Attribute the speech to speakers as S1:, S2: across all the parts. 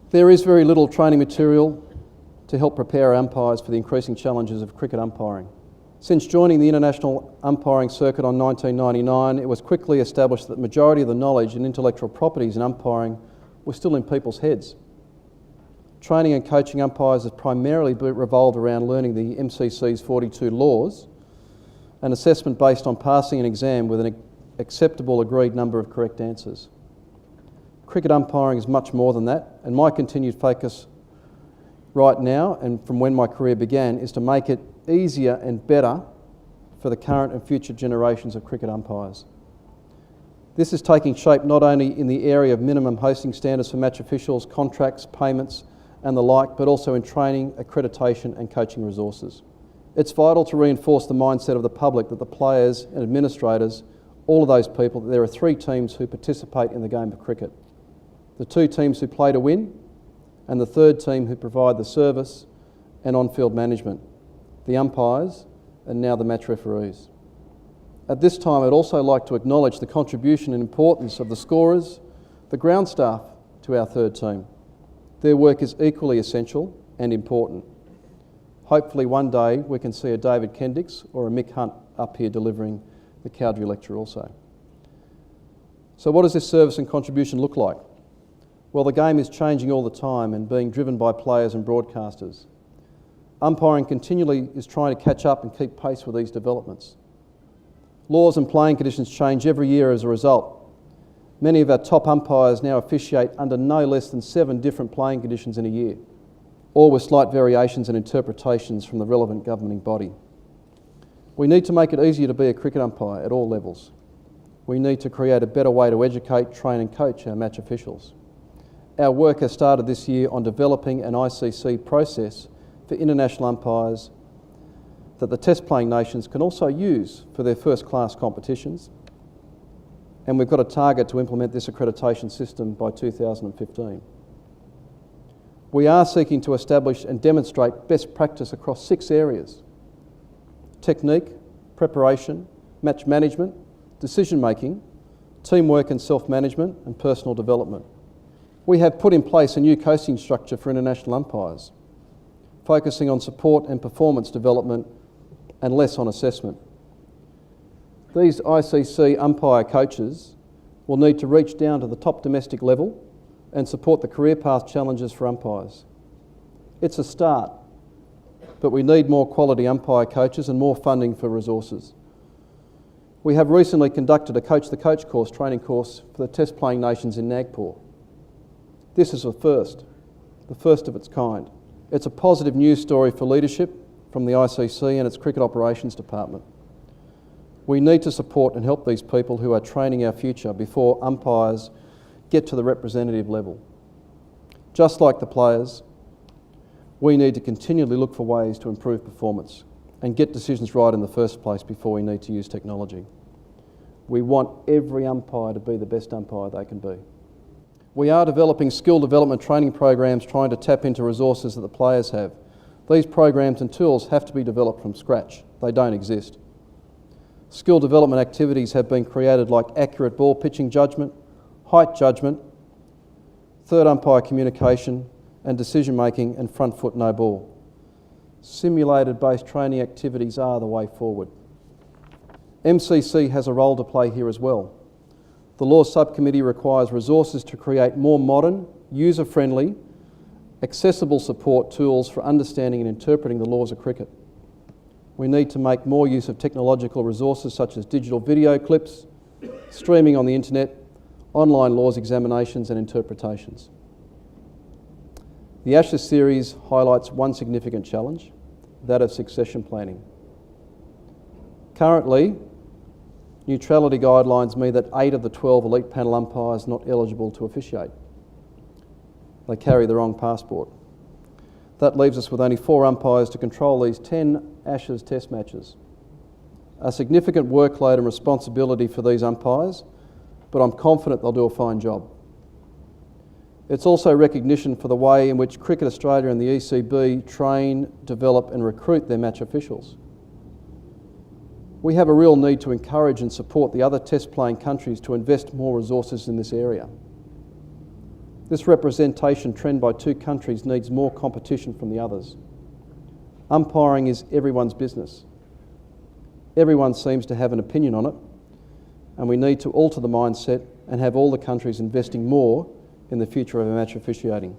S1: There is very little training material to help prepare our umpires for the increasing challenges of cricket umpiring. Since joining the international umpiring circuit in 1999, it was quickly established that the majority of the knowledge and intellectual properties in umpiring were still in people's heads. Training and coaching umpires has primarily revolved around learning the MCC's 42 laws, an assessment based on passing an exam with an acceptable agreed number of correct answers. Cricket umpiring is much more than that, and my continued focus right now and from when my career began is to make it easier and better for the current and future generations of cricket umpires. This is taking shape not only in the area of minimum hosting standards for match officials, contracts, payments and the like, but also in training, accreditation and coaching resources. It's vital to reinforce the mindset of the public that the players and administrators, all of those people, that there are three teams who participate in the game of cricket. The two teams who play to win, and the third team who provide the service and on-field management, the umpires and now the match referees. At this time, I'd also like to acknowledge the contribution and importance of the scorers, the ground staff to our third team. Their work is equally essential and important. Hopefully one day we can see a David Kendricks or a Mick Hunt up here delivering the Cowdrey lecture also. So what does this service and contribution look like? Well, the game is changing all the time and being driven by players and broadcasters. Umpiring continually is trying to catch up and keep pace with these developments. Laws and playing conditions change every year as a result. Many of our top umpires now officiate under no less than 7 different playing conditions in a year, all with slight variations and interpretations from the relevant governing body. We need to make it easier to be a cricket umpire at all levels. We need to create a better way to educate, train and coach our match officials. Our work has started this year on developing an ICC process for international umpires that the test playing nations can also use for their first class competitions. And we've got a target to implement this accreditation system by 2015. We are seeking to establish and demonstrate best practice across 6 areas: technique, preparation, match management, decision making, teamwork and self-management and personal development. We have put in place a new coaching structure for international umpires, focusing on support and performance development and less on assessment. These ICC umpire coaches will need to reach down to the top domestic level and support the career path challenges for umpires. It's a start, but we need more quality umpire coaches and more funding for resources. We have recently conducted a Coach the Coach course, training course for the test playing nations in Nagpur. This is the first of its kind. It's a positive news story for leadership from the ICC and its Cricket Operations Department. We need to support and help these people who are training our future before umpires get to the representative level. Just like the players, we need to continually look for ways to improve performance and get decisions right in the first place before we need to use technology. We want every umpire to be the best umpire they can be. We are developing skill development training programs trying to tap into resources that the players have. These programs and tools have to be developed from scratch. They don't exist. Skill development activities have been created like accurate ball pitching judgment, height judgment, third umpire communication and decision making and front foot no ball. Simulated based training activities are the way forward. MCC has a role to play here as well. The Law Subcommittee requires resources to create more modern, user-friendly, accessible support tools for understanding and interpreting the laws of cricket. We need to make more use of technological resources such as digital video clips, streaming on the internet, online laws examinations and interpretations. The Ashes series highlights one significant challenge, that of succession planning. Currently, neutrality guidelines mean that 8 of the 12 elite panel umpires are not eligible to officiate. They carry the wrong passport. That leaves us with only 4 umpires to control these 10 Ashes test matches. A significant workload and responsibility for these umpires, but I'm confident they'll do a fine job. It's also recognition for the way in which Cricket Australia and the ECB train, develop and recruit their match officials. We have a real need to encourage and support the other test playing countries to invest more resources in this area. This representation trend by two countries needs more competition from the others. Umpiring is everyone's business. Everyone seems to have an opinion on it, and we need to alter the mindset and have all the countries investing more in the future of match officiating.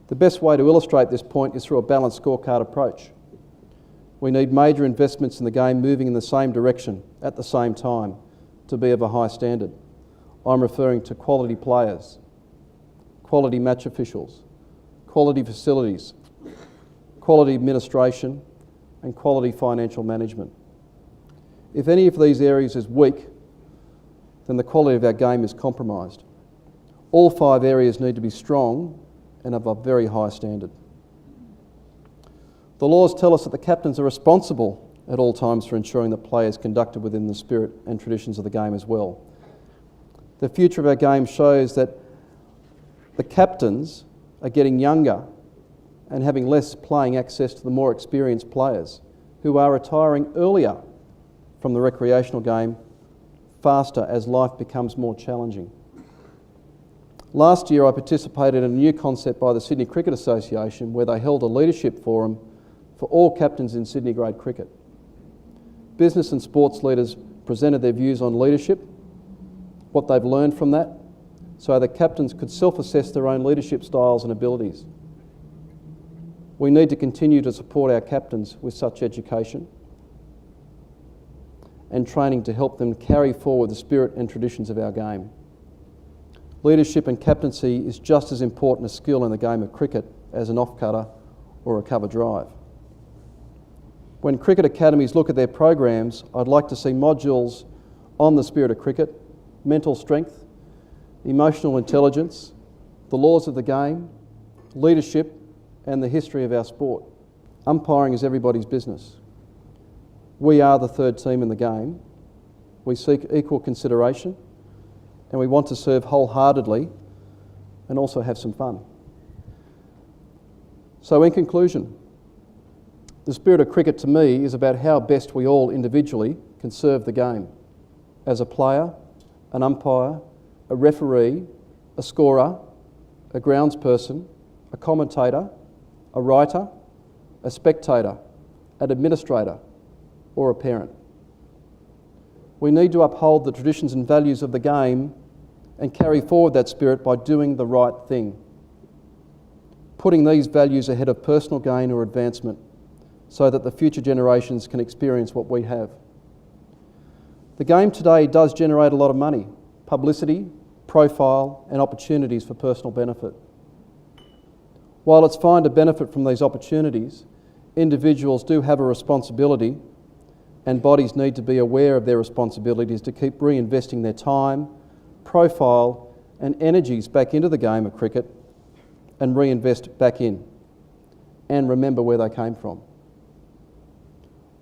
S1: The best way to illustrate this point is through a balanced scorecard approach. We need major investments in the game moving in the same direction at the same time to be of a high standard. I'm referring to quality players, quality match officials, quality facilities, quality administration, and quality financial management. If any of these areas is weak, then the quality of our game is compromised. All 5 areas need to be strong and of a very high standard. The laws tell us that the captains are responsible at all times for ensuring that play is conducted within the spirit and traditions of the game as well. The future of our game shows that the captains are getting younger and having less playing access to the more experienced players who are retiring earlier from the recreational game faster as life becomes more challenging. Last year I participated in a new concept by the Sydney Cricket Association where they held a leadership forum for all captains in Sydney grade cricket. Business and sports leaders presented their views on leadership, what they've learned from that, so that captains could self-assess their own leadership styles and abilities. We need to continue to support our captains with such education and training to help them carry forward the spirit and traditions of our game. Leadership and captaincy is just as important a skill in the game of cricket as an off-cutter or a cover drive. When cricket academies look at their programs, I'd like to see modules on the spirit of cricket, mental strength, emotional intelligence, the laws of the game, leadership, and the history of our sport. Umpiring is everybody's business. We are the third team in the game. We seek equal consideration, and we want to serve wholeheartedly and also have some fun. So in conclusion, the spirit of cricket to me is about how best we all individually can serve the game as a player, an umpire, a referee, a scorer, a groundsperson, a commentator, a writer, a spectator, an administrator, or a parent. We need to uphold the traditions and values of the game and carry forward that spirit by doing the right thing, putting these values ahead of personal gain or advancement so that the future generations can experience what we have. The game today does generate a lot of money, publicity, profile, and opportunities for personal benefit. While it's fine to benefit from these opportunities, individuals do have a responsibility, and bodies need to be aware of their responsibilities to keep reinvesting their time, profile, and energies back into the game of cricket and reinvest back in, and remember where they came from.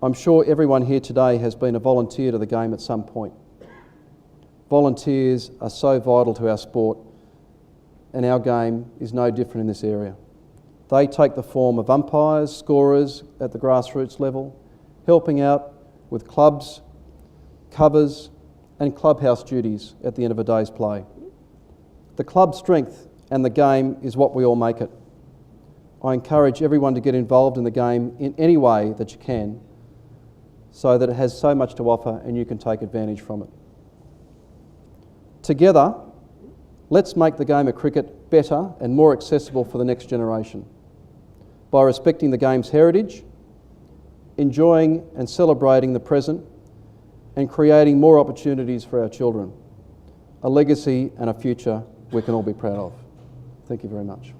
S1: I'm sure everyone here today has been a volunteer to the game at some point. Volunteers are so vital to our sport, and our game is no different in this area. They take the form of umpires, scorers at the grassroots level, helping out with clubs, covers, and clubhouse duties at the end of a day's play. The club strength and the game is what we all make it. I encourage everyone to get involved in the game in any way that you can, so that it has so much to offer and you can take advantage from it. Together, let's make the game of cricket better and more accessible for the next generation by respecting the game's heritage, enjoying and celebrating the present, and creating more opportunities for our children, a legacy and a future we can all be proud of. Thank you very much.